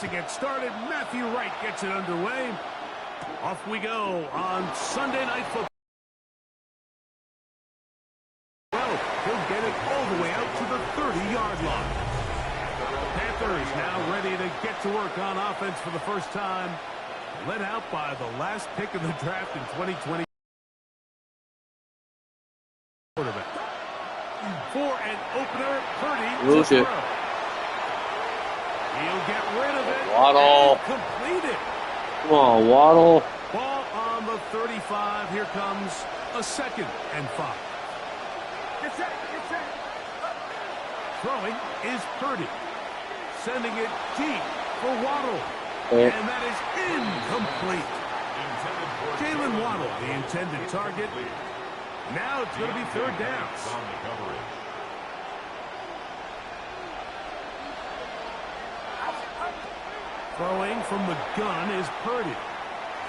to get started. Matthew Wright gets it underway. Off we go on Sunday Night Football. Well, he'll get it all the way out to the 30-yard line. Panthers now ready to get to work on offense for the first time. Led out by the last pick of the draft in 2020. Quarterback. For an opener, Purdy to throw. He'll get rid of it. Waddle. And complete it. Come on, Waddle. Ball on the 35. Here comes a 2nd and 5. Throwing is Purdy. Sending it deep for Waddle. And that is incomplete. Jalen Waddle, the intended target. Now it's going to be 3rd down. Throwing from the gun is Purdy.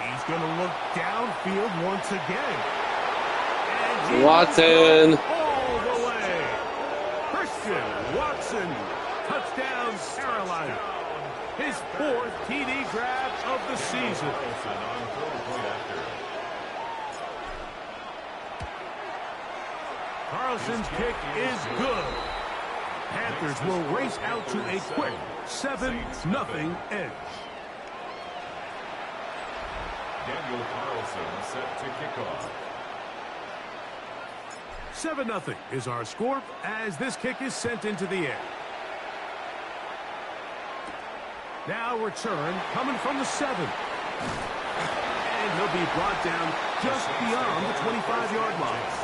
He's going to look downfield once again. And Watson. All the way. Christian Watson. Touchdown, Carolina. His 4th TD grab of the season. Carlson's kick is good. Panthers will race out to a quick 7-0 edge. Daniel Carlson set to kick off. 7-0 is our score as this kick is sent into the air. Now return coming from the 7. And he'll be brought down just beyond the 25-yard line.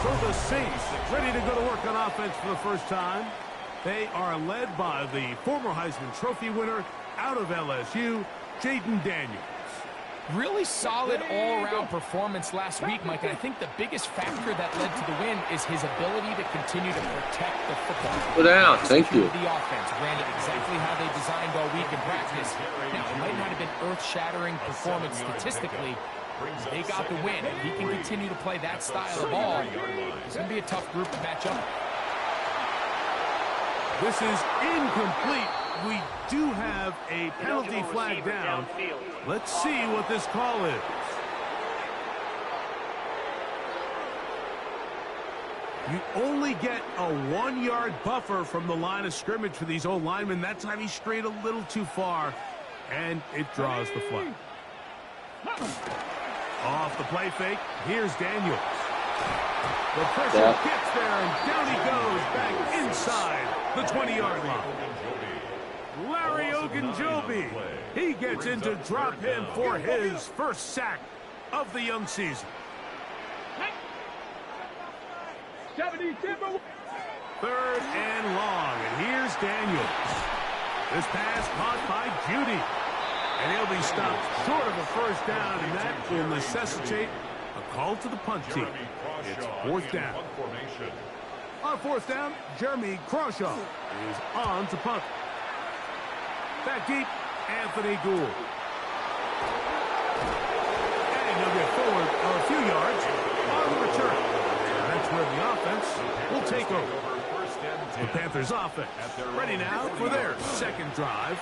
So the Saints ready to go to work on offense for the first time. They are led by the former Heisman Trophy winner out of LSU, Jaden Daniels. Really solid all-around performance last week, Mike. And I think the biggest factor that led to the win is his ability to continue to protect the football. Put down. Thank you. The offense ran it exactly how they designed all week in practice. Now, it might not have been earth-shattering performance statistically. They got the win. If he can continue to play that style of ball, it's going to be a tough group to match up. This is incomplete. We do have a penalty flag down. Let's see what this call is. You only get a 1-yard buffer from the line of scrimmage for these old linemen. That time he strayed a little too far, and it draws the flag. Off the play fake, here's Daniels. The pressure gets there, and down he goes back inside the 20-yard line. Larry Ogunjobi, he gets in to drop him for his first sack of the young season. 3rd and long, and here's Daniels. This pass caught by Judy. And he'll be stopped short of a first down, and that will necessitate a call to the punt team. It's 4th down. On 4th down, Jeremy Crawshaw is on to punt. Back deep, Anthony Gould. And he'll get forward a few yards on the return. And that's where the offense will take over. The Panthers offense ready now for their 2nd drive.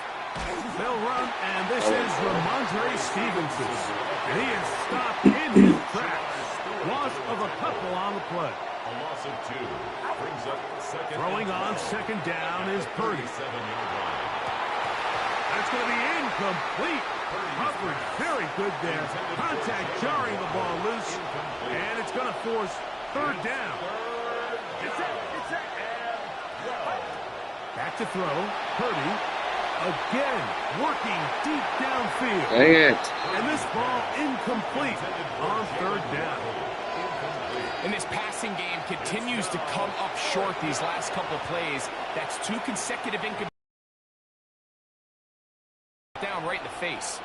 They'll run, and this is Ramondre Stevenson. And he is stopped in his tracks. Loss of a couple on the play. A loss of 2. Brings up 2nd. Throwing on 2nd down is Purdy. That's going to be incomplete. Coverage very good there. Contact jarring the ball loose. And it's going to force 3rd down. Back to throw. Purdy. Again, working deep downfield. Dang it. And this ball incomplete on 3rd down. And this passing game continues to come up short these last couple of plays. That's 2 consecutive incompletions. Down right in the face.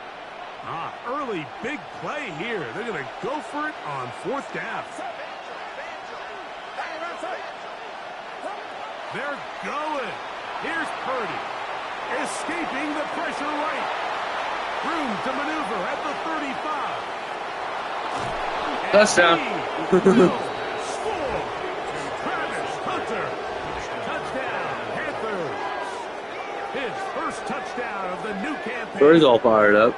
Early big play here. They're going to go for it on 4th down. They're going. Here's Purdy. Escaping the pressure right. Room to maneuver at the 35. Touchdown. Score. Travis Hunter. Touchdown, Panthers. His first touchdown of Bird's all fired up.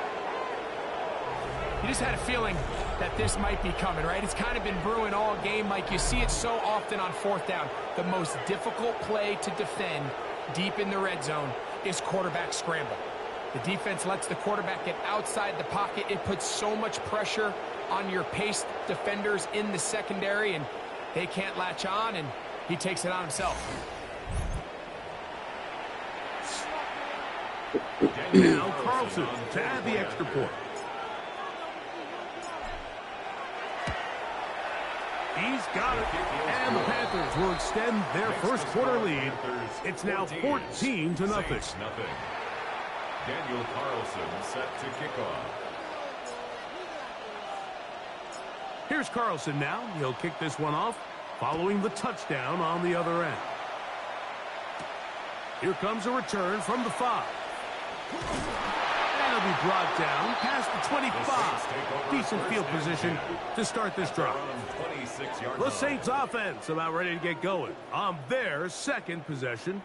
You just had a feeling that this might be coming, right? It's kind of been brewing all game, Mike. You see it so often on fourth down. The most difficult play to defend deep in the red zone is quarterback scramble. The defense lets the quarterback get outside the pocket. It puts so much pressure on your paced defenders in the secondary, and they can't latch on, and he takes it on himself. Now Carlson to add the extra point. He's got it. And the Panthers will extend their first quarter lead. It's now 14-0. Daniel Carlson set to kick off. Here's Carlson now. He'll kick this one off following the touchdown on the other end. Here comes a return from the 5. And he'll be brought down past the 25. Decent field position to start this drive. The Saints offense about ready to get going on their second possession.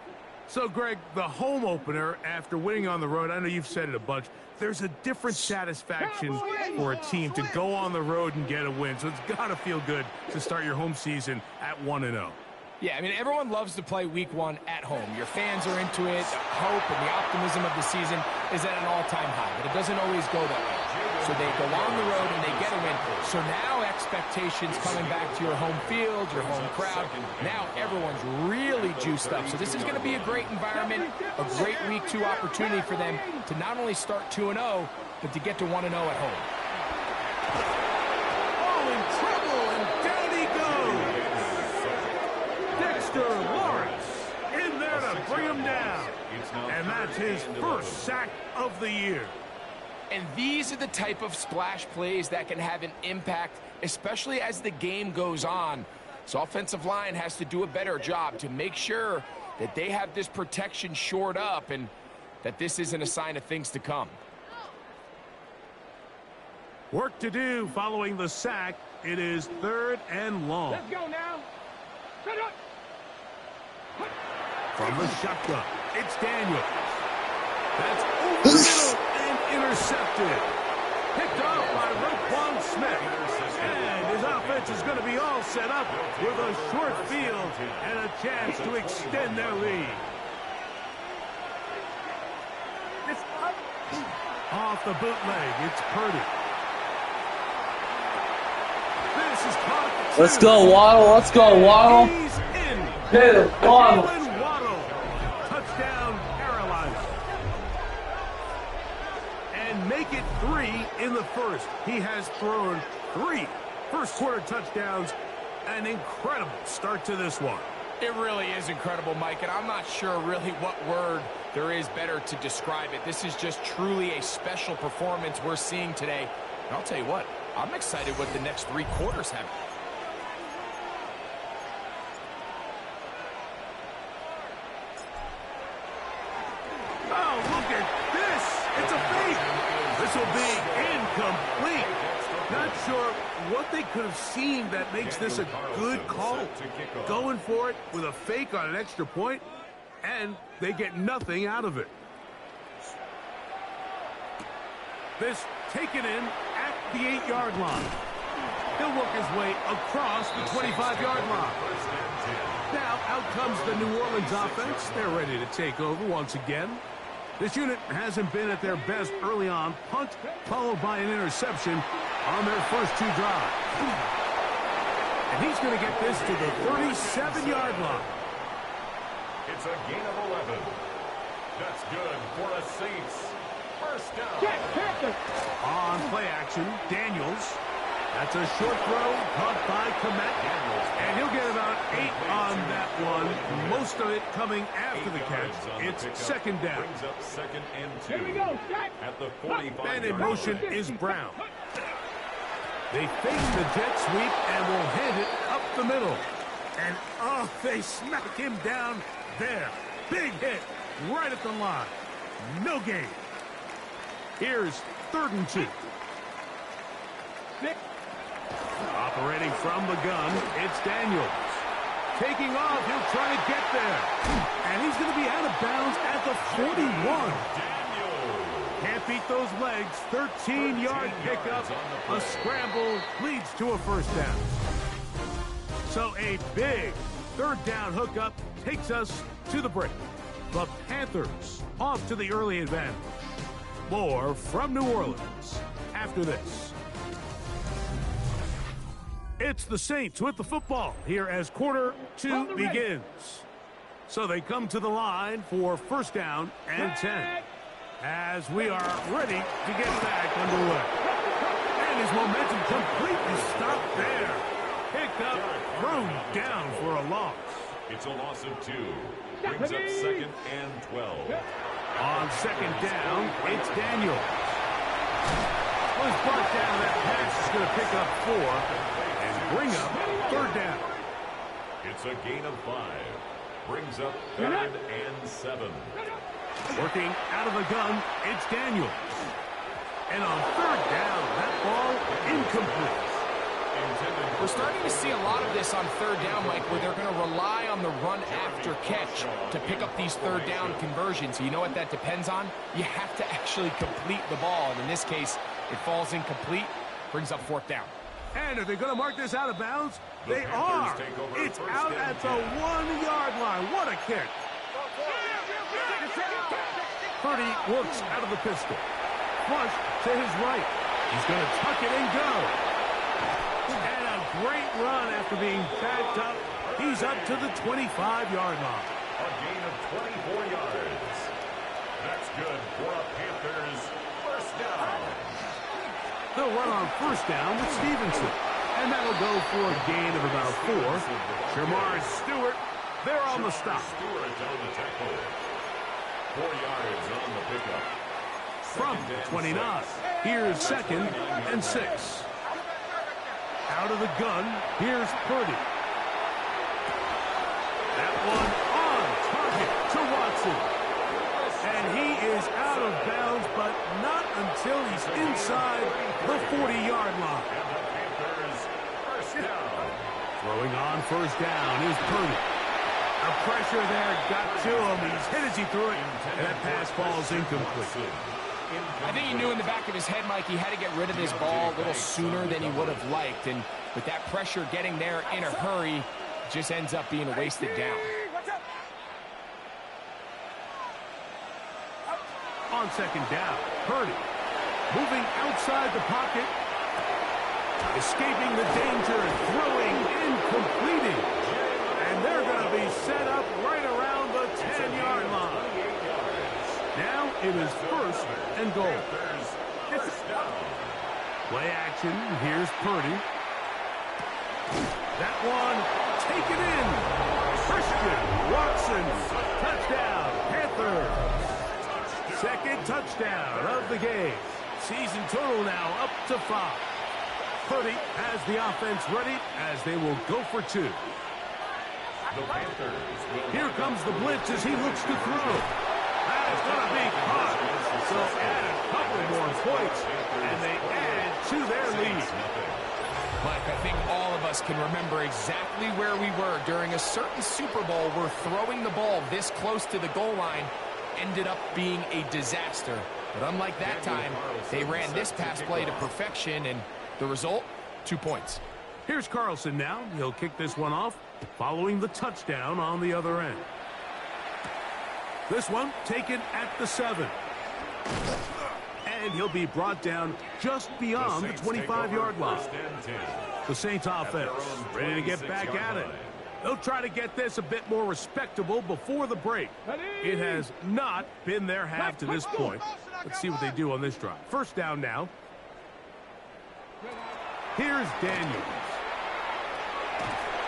So, Greg, the home opener after winning on the road, I know you've said it a bunch, there's a different satisfaction for a team to go on the road and get a win. So it's got to feel good to start your home season at 1-0. Yeah, I mean, everyone loves to play week 1 at home. Your fans are into it. The hope and the optimism of the season is at an all-time high, but it doesn't always go that way. So they go on the road and they get a win. So now expectations coming back to your home field, your home crowd. Now everyone's really juiced up. So this is going to be a great environment, a great week 2 opportunity for them to not only start 2-0, but to get to 1-0 at home. Oh, in trouble, and down he goes. Dexter Lawrence in there to bring him down. And that's his first sack of the year. And these are the type of splash plays that can have an impact, especially as the game goes on. So offensive line has to do a better job to make sure that they have this protection shored up and that this isn't a sign of things to come. Work to do following the sack. It is 3rd and long. Let's go now. Set up. From the shotgun, it's Daniel. That's over the middle and intercepted. Picked off by Roquan Smith. And his offense is going to be all set up with a short field and a chance to extend their lead. Off the bootleg, it's Purdy. This is caught. Let's go, Waddle. Let's go, Waddle. He's in. Hit it, Waddle. Jalen Waddle. Touchdown, Carolina. And make it 3 in the first. He has thrown 3 first-quarter touchdowns. An incredible start to this one. It really is incredible, Mike, and I'm not sure really what word there is better to describe it. This is just truly a special performance we're seeing today. And I'll tell you what, I'm excited what the next 3 quarters have. Oh, look at this. It's a fake. This will be incomplete. Not sure what they could have seen that makes this a good call. Going for it with a fake on an extra point, and they get nothing out of it. This taken in at the 8-yard line. He'll work his way across the 25-yard line. Now out comes the New Orleans offense. They're ready to take over once again. This unit hasn't been at their best early on. Punt followed by an interception on their first 2 drives. And he's going to get this to the 37-yard line. It's a gain of 11. That's good for a Saints. First down. On play action, Daniels. That's a short throw caught by Komet. And he'll get about 8 on that one. Most of it coming after the catch. It's second down. Brings up 2nd and 2. Here we go. At the 45. And in motion is Brown. They fake the jet sweep and will hand it up the middle. And oh, they smack him down there. Big hit right at the line. No gain. Here's 3rd and 2. Operating from the gun, it's Daniels. Taking off, he'll try to get there. And he's going to be out of bounds at the 41. Can't beat those legs. 13-yard pickup. A scramble leads to a first down. So a big third down hookup takes us to the break. The Panthers off to the early advantage. More from New Orleans after this. It's the Saints with the football here as quarter two begins. So they come to the line for first down and 10. As we are ready to get back underway. And his momentum completely stopped there. Picked up, thrown down for a loss. It's a loss of 2. Brings up second and 12. On second down, it's Daniel. Was brought down. That pass is going to pick up 4 and bring up third down. It's a gain of 5. Brings up third and 7. Working out of the gun, it's Daniel. And on third down, that ball incomplete. We're starting to see a lot of this on third down, Mike, where they're going to rely on the run after catch to pick up these third down conversions. You know what that depends on? You have to actually complete the ball. And in this case, it falls incomplete, brings up fourth down. And are they going to mark this out of bounds? They are. It's out at the 1-yard line. What a kick. Purdy works out of the pistol. Flush to his right. He's going to tuck it and go. And a great run after being backed up. He's up to the 25-yard line. A gain of 24 yards. That's good for a Panthers first down. They'll run on first down with Stevenson. And that'll go for a gain of about 4. Shamar Stewart, they're on the stop. Stewart on the tackle. 4 yards on the pickup. From 29. Here's second and 6. Out of the gun, here's Purdy. That one on target to Watson. And he is out of bounds, but not until he's inside the 40-yard line. And the Panthers first down. Throwing on first down is Purdy. The pressure there got to him. He's hit as he threw it, and that pass falls incomplete. I think he knew in the back of his head, Mike, he had to get rid of this ball a little sooner than he would have liked. And with that pressure getting there in a hurry, it just ends up being a wasted down. On second down, Purdy moving outside the pocket, escaping the danger, throwing in, completing. And they're going to be set up right around the 10-yard line. Now it is first and goal. Play action. Here's Purdy. That one taken in. Christian Watson. Touchdown, Panthers. Second touchdown of the game. Season total now up to 5. Purdy has the offense ready as they will go for 2. Here comes the blitz as he looks to throw. That's going to be caught. So add a couple more points, and they add to their lead. Mike, I think all of us can remember exactly where we were during a certain Super Bowl where throwing the ball this close to the goal line ended up being a disaster. But unlike that time, they ran this pass play to perfection, and the result, 2 points. Here's Carlson now. He'll kick this one off, following the touchdown on the other end. This one taken at the 7. And he'll be brought down just beyond the 25-yard line. The Saints offense ready to get back at it. They'll try to get this a bit more respectable before the break. It has not been their half to this point. Let's see what they do on this drive. First down now. Here's Daniels.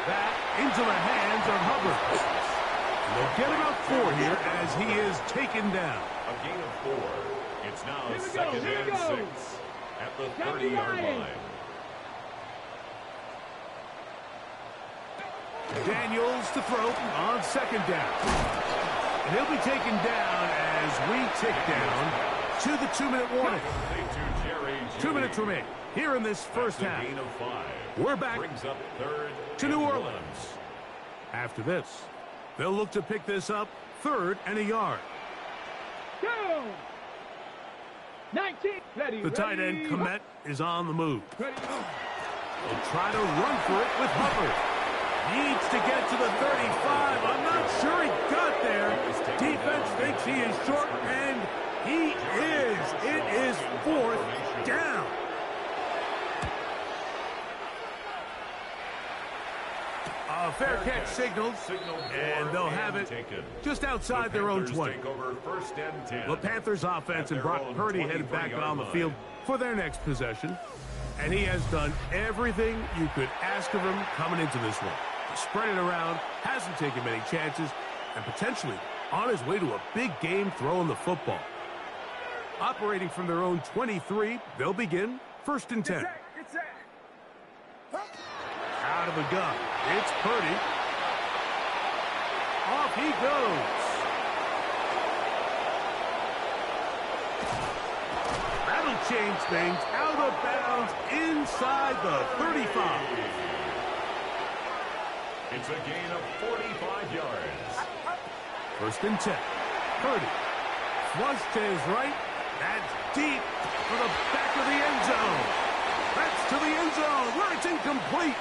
That into the hands of Hubbard. They'll get about 4 here as he is taken down. A gain of 4. It's now second and 6 at the 30-yard line. Daniels to throw on second down. And he'll be taken down as we tick down to the 2-minute warning. 2 minutes remain here in this first half. We're back to New Orleans. After this, they'll look to pick this up 3rd and a yard. 19. Ready. The tight end, Komet, is on the move. Ready. He'll try to run for it with Hubbard. Needs to get to the 35. I'm not sure he got there. Defense thinks he is short, and he is. It is 4th down. A fair catch signaled, and they'll have it just outside their own 20. The Panthers offense and Brock Purdy headed back on the field for their next possession, and he has done everything you could ask of him coming into this one. He's spread it around, hasn't taken many chances, and potentially on his way to a big game throwing the football. Operating from their own 23, they'll begin 1st and 10. Out of the gun. It's Purdy. Off he goes. That'll change things. Out of bounds inside the 35. It's a gain of 45 yards. 1st and 10. Purdy. Flush to his right. That's deep for the back of the end zone. That's to the end zone where it's incomplete.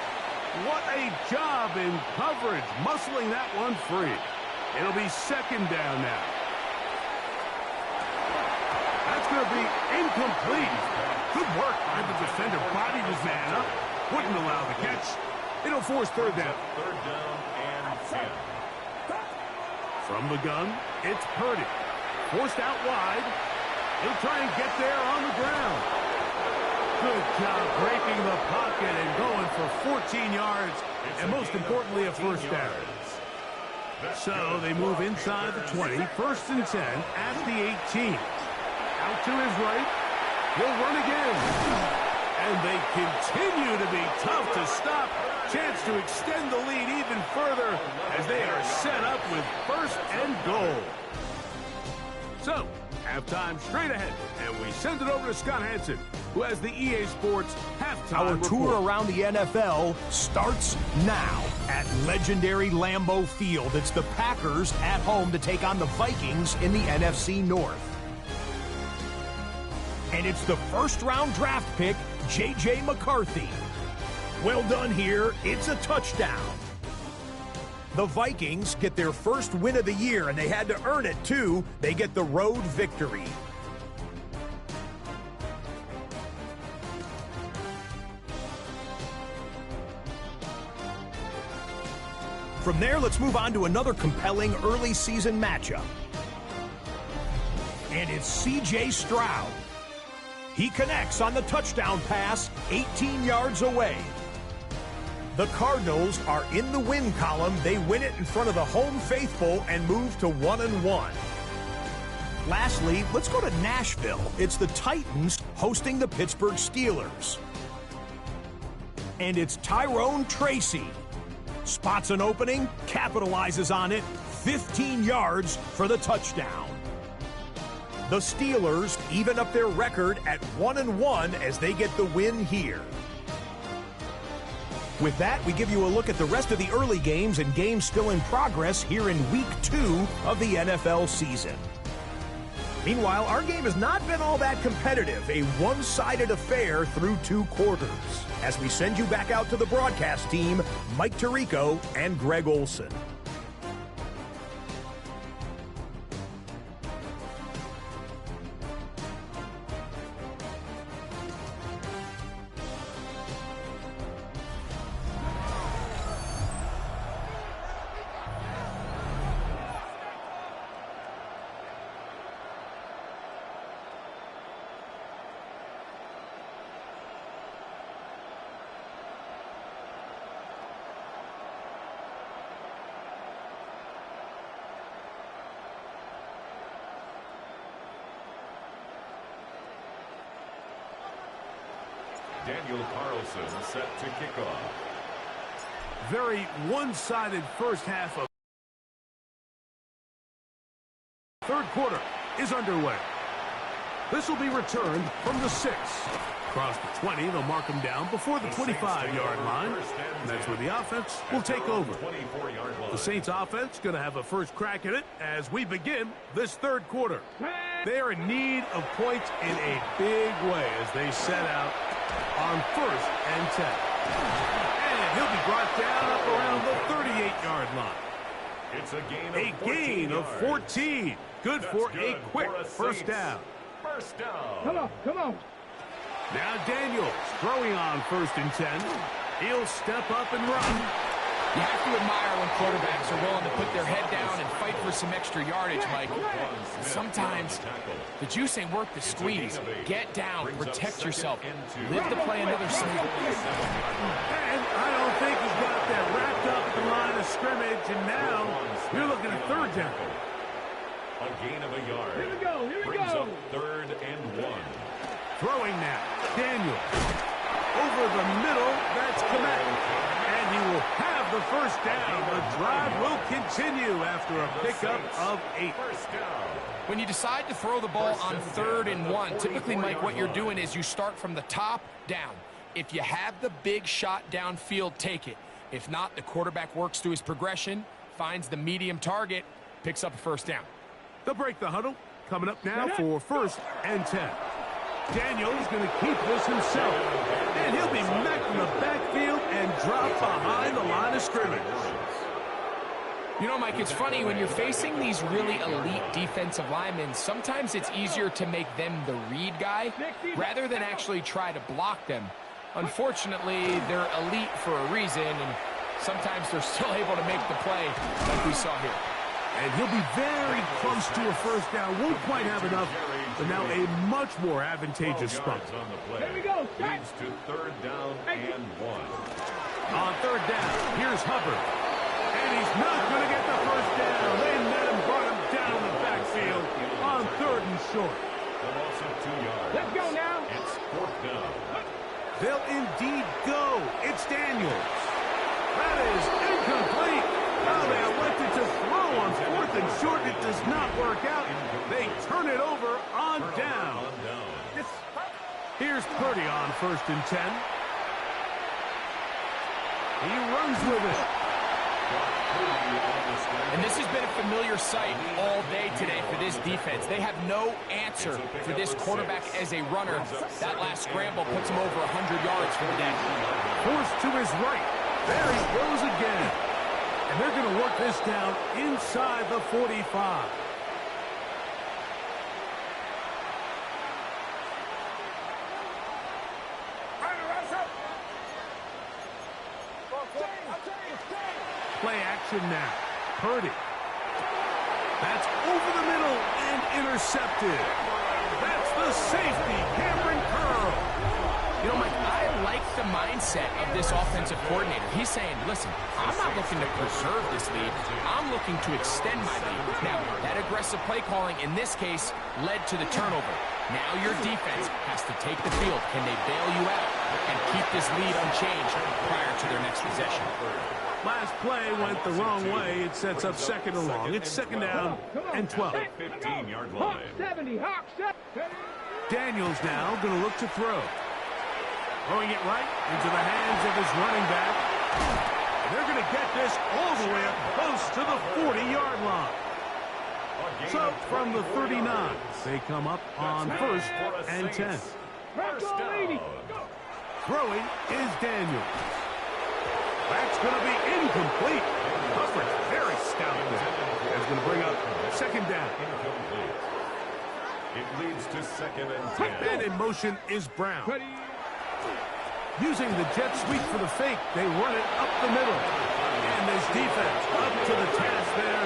What a job in coverage, muscling that one free. It'll be 2nd down now. That's going to be incomplete. Good work by the defender. Bodied his man up. Wouldn't allow the catch. It'll force 3rd down. 3rd down and 10. From the gun, it's Purdy. Forced out wide. He'll try and get there on the ground. Good job breaking the pocket and going for 14 yards, and most importantly, a 1st down. So they move inside the 20, 1st and 10 at the 18. Out to his right. He'll run again. And they continue to be tough to stop. Chance to extend the lead even further as they are set up with 1st and goal. So, halftime straight ahead, and we send it over to Scott Hansen, who has the EA Sports halftime Our report. tour around the NFL starts now at legendary Lambeau Field. It's the Packers at home to take on the Vikings in the NFC North. And it's the 1st-round draft pick, J.J. McCarthy. Well done here. It's a touchdown. The Vikings get their 1st win of the year, and they had to earn it, too. They get the road victory. From there, let's move on to another compelling early season matchup. And it's C.J. Stroud. He connects on the touchdown pass 18 yards away. The Cardinals are in the win column. They win it in front of the home faithful and move to 1-1. Lastly, let's go to Nashville. It's the Titans hosting the Pittsburgh Steelers. And it's Tyrone Tracy. Spots an opening, capitalizes on it, 15 yards for the touchdown. The Steelers even up their record at 1-1 as they get the win here. With that, we give you a look at the rest of the early games and games still in progress here in Week 2 of the NFL season. Meanwhile, our game has not been all that competitive, a one-sided affair through 2 quarters. As we send you back out to the broadcast team, Mike Tirico and Greg Olson. Daniel Carlson set to kick off. Very one-sided first half of 3rd quarter is underway. This will be returned from the 6. Across the 20, they'll mark him down before the 25-yard line. And that's where the offense will take over. The Saints offense going to have a first crack at it as we begin this 3rd quarter. They are in need of points in a big way as they set out on 1st and 10. And he'll be brought down up around the 38-yard line. It's a gain of 14. Good for a quick first down. First down. Come on, come on. Now Daniels throwing on 1st and 10. He'll step up and run. You have to admire when quarterbacks are willing to put their head down and fight for some extra yardage, Mike. Sometimes the juice ain't worth the squeeze. Get down, protect yourself, live to play another snap. And I don't think he's got that wrapped up at the line of scrimmage, and now you're looking at 3rd down. A gain of a yard. Here we go, here we Brings go. up 3rd and 1. Throwing now, Daniel. Over the middle, that's Komet. And he will have the first down. The drive will continue after a pickup of 8. First down. When you decide to throw the ball on 3rd and 1, typically, Mike, what you're doing is you start from the top down. If you have the big shot downfield, take it. If not, the quarterback works through his progression, finds the medium target, picks up a first down. They'll break the huddle. Coming up now for 1st and 10. Daniel's going to keep this himself. And he'll be met in the backfield and dropped behind the line of scrimmage. You know, Mike, it's funny, when you're facing these really elite defensive linemen, sometimes it's easier to make them the read guy rather than actually try to block them. Unfortunately, they're elite for a reason, and sometimes they're still able to make the play like we saw here. And he'll be very close to a first down. Won't quite have enough, but now a much more advantageous spot. On the play. Here we go. Leads to 3rd down and 1. On 3rd down, here's Hubbard. And he's not going to get the first down. They met him, brought him down in the backfield on 3rd and short. The loss of 2 yards. Let's go now. It's 4th down. They'll indeed go. It's Daniels. That is incomplete. Now they elected to throw on 4th and short. It does not work out. They turn it over on down. Here's Purdy on 1st and 10. He runs with it. And this has been a familiar sight all day today for this defense. They have no answer for this quarterback as a runner. That last scramble puts him over 100 yards for the day. Forced to his right. There he goes again. And they're going to work this down inside the 45. Play action now. Purdy. That's over the middle and intercepted. That's the safety, Cameron Curl. You know, Mike, I like the mindset of this offensive coordinator. He's saying, listen, I'm not looking to preserve this lead. I'm looking to extend my lead. Now, that aggressive play calling in this case led to the turnover. Now your defense has to take the field. Can they bail you out and keep this lead unchanged prior to their next possession? Last play went the wrong way. It sets up 2nd and long. It's 2nd down and 12. 15-yard Hawk line. 70, Hawk 70. Daniels now going to look to throw. Throwing it right into the hands of his running back. And they're going to get this all the way up close to the 40-yard line. So from the 39, they come up on 1st and 10. First down. Throwing is Daniels. That's going to be incomplete. Hubbard, very stout there. That's going to bring up 2nd down. Incomplete. It leads to 2nd and 10. And in motion is Brown. Using the jet sweep for the fake, they run it up the middle. And this defense up to the task there.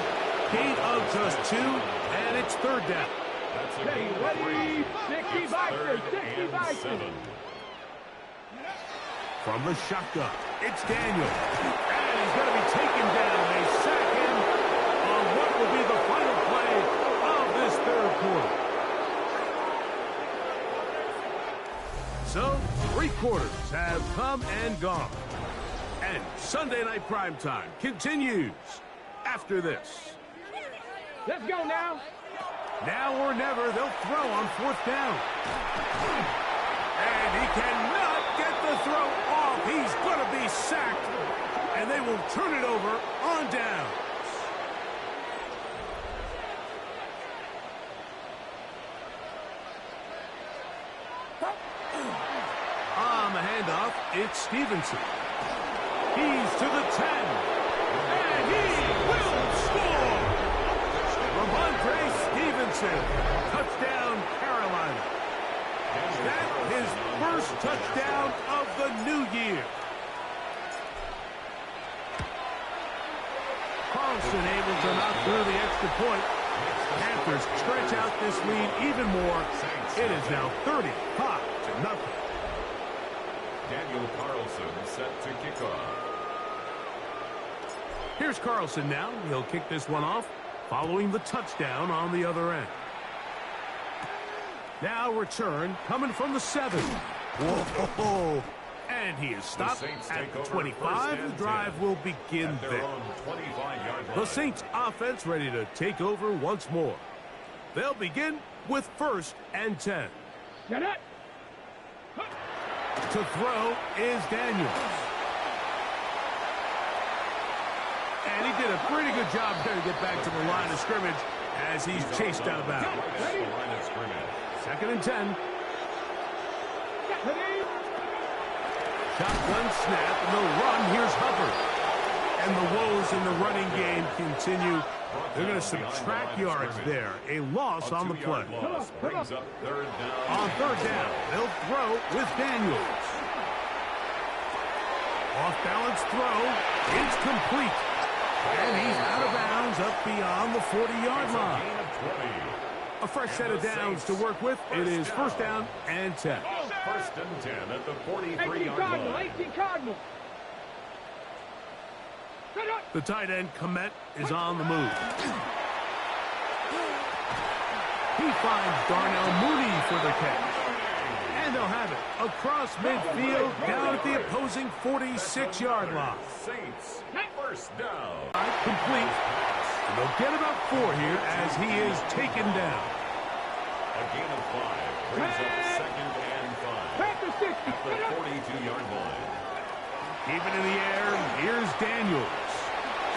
Gain of just 2, and it's 3rd down. That's a gain of 3. 60 Bison, 60 Bison. From the shotgun, it's Daniel. And he's going to be taken down. They sack him on what will be the final play of this 3rd quarter. So, 3 quarters have come and gone. And Sunday Night Primetime continues after this. Let's go now. Now or never, they'll throw on 4th down. And he cannot get the throw off. He's going to be sacked. And they will turn it over on down. enough. It's Stevenson. He's to the 10. And he will score! Ramondre Stevenson. Touchdown, Carolina. That his first touchdown of the new year. Carlson able to knock through the extra point. Panthers stretch out this lead even more. It is now 35-0. Daniel Carlson set to kick off. Here's Carlson now. He'll kick this one off following the touchdown on the other end. Now return coming from the 7. Whoa. And he is stopped at the 25. The drive will begin there. The Saints offense ready to take over once more. They'll begin with 1st and 10. Get it. To throw is Daniels. And he did a pretty good job there to get back to the line of scrimmage as he's chased out of bounds. 2nd and 10. Shotgun snap, and the run. Here's Hubbard. And the woes in the running game continue. They're going to subtract yards there. A loss on the play. On 3rd down, they'll throw with Daniels. Off-balance throw. It's complete. And he's out of bounds up beyond the 40-yard line. A fresh set of downs to work with. It is 1st down and 10. 1st and 10 at the 43-yard line. 18 Cardinal. The tight end, Komet, is on the move. He finds Darnell Mooney for the catch. And they'll have it across midfield down at the opposing 46-yard line. Saints, 1st down. Complete. And they'll get about 4 here as he is taken down. A gain of 5 brings up 2nd and 5 Panthers 60. at the 42-yard line. Keep it in the air. Here's Daniels.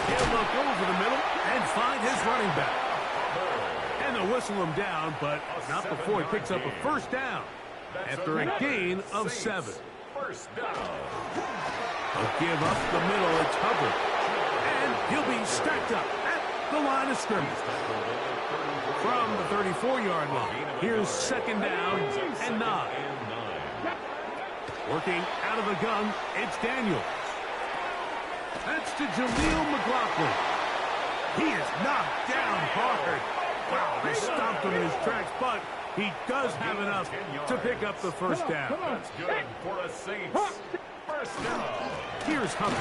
He'll look over the middle and find his running back. And they'll whistle him down, but not before he picks up a 1st down after a gain of 7. 1st down. They'll give up the middle. It's Hubbard. And he'll be stacked up at the line of scrimmage. From the 34-yard line, here's 2nd down and 9. Working out of the gun, it's Daniels. That's to Jaleel McLaughlin. He is knocked down hard. Wow, they stomped him in his tracks, but he does have enough to pick up the 1st down. That's good for a Saints. 1st down. Here's Hubbard.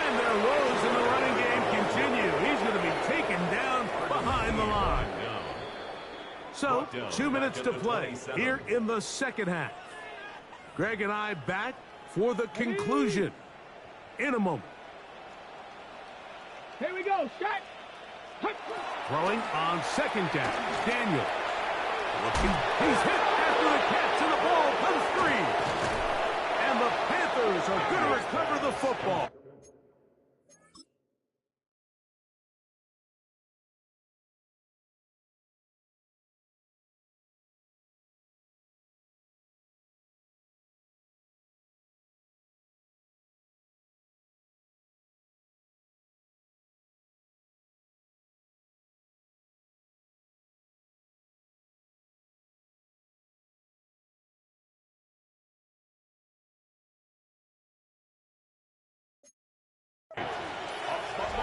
And their woes in the running game continue. He's going to be taken down behind the line. So, 2 minutes to play here in the 2nd half. Greg and I back for the conclusion in a moment. Here we go. Shot. Throwing on 2nd down. Daniel. Looking. He's hit after the catch, and the ball comes free. And the Panthers are going to recover the football.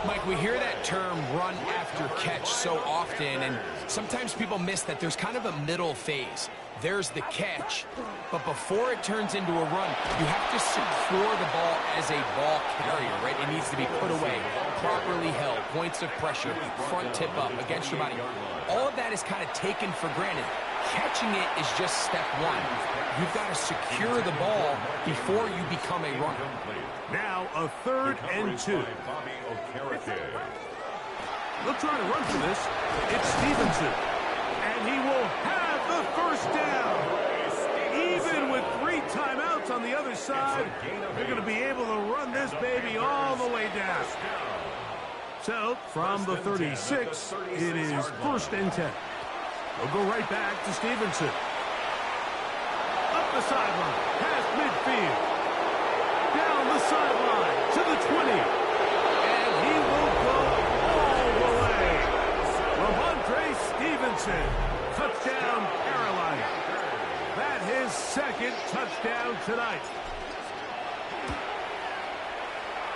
Mike, we hear that term run after catch so often, and sometimes people miss that there's kind of a middle phase. There's the catch, but before it turns into a run, you have to secure the ball as a ball carrier, right? It needs to be put away, properly held, points of pressure, front tip up against your body. All of that is kind of taken for granted. Catching it is just step 1. You've got to secure the ball before you become a runner. Now a 3rd and 2. They'll try to run for this. It's Stevenson. And he will have the 1st down. Even with 3 timeouts on the other side, they're going to be able to run this baby all the way down. So, from the 36, it is 1st and 10. They'll go right back to Stevenson. Up the sideline, past midfield. sideline to the 20. And he will go all the way. Ramondre Stevenson, touchdown Carolina. That his second touchdown tonight.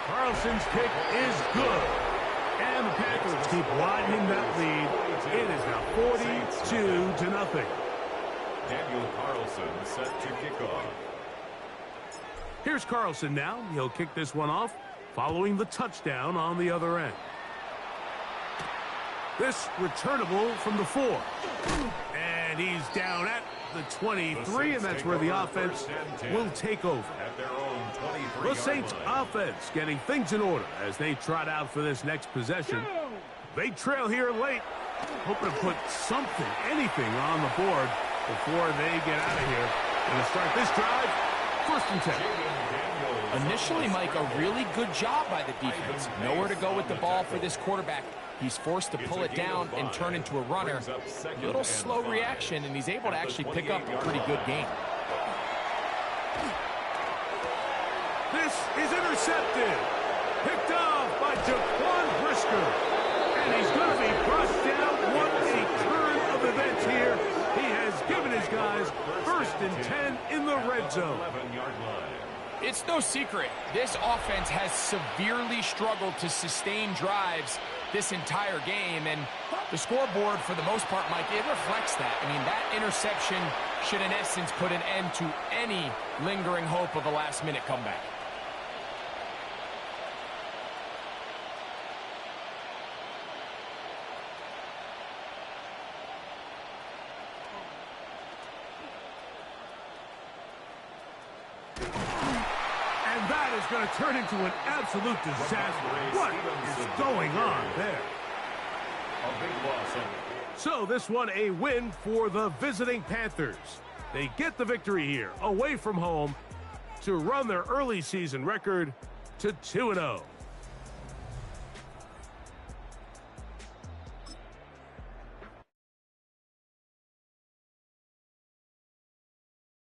Carlson's kick is good. And the Panthers keep widening that lead. It is now 42-0. Daniel Carlson set to kick off. Here's Carlson now. He'll kick this one off following the touchdown on the other end. This returnable from the 4. And he's down at the 23, and that's where the offense will take over. The Saints offense getting things in order as they trot out for this next possession. They trail here late, hoping to put something, anything on the board before they get out of here. Going to start this drive, 1st and 10. Initially, Mike, a really good job by the defense. Nowhere to go with the ball for this quarterback. He's forced to pull it down and turn into a runner. Little slow reaction, and he's able to actually pick up a pretty good game. This is intercepted. Picked off by Jaquan Brisker. And he's going to be brushed down. What a turn of events here. He has given his guys 1st and 10 in the red zone. It's no secret, this offense has severely struggled to sustain drives this entire game, and the scoreboard, for the most part, Mike, it reflects that. I mean, that interception should, in essence, put an end to any lingering hope of a last-minute comeback. That is going to turn into an absolute disaster. What is going on there? So this one a win for the visiting Panthers. They get the victory here, away from home, to run their early season record to 2-0.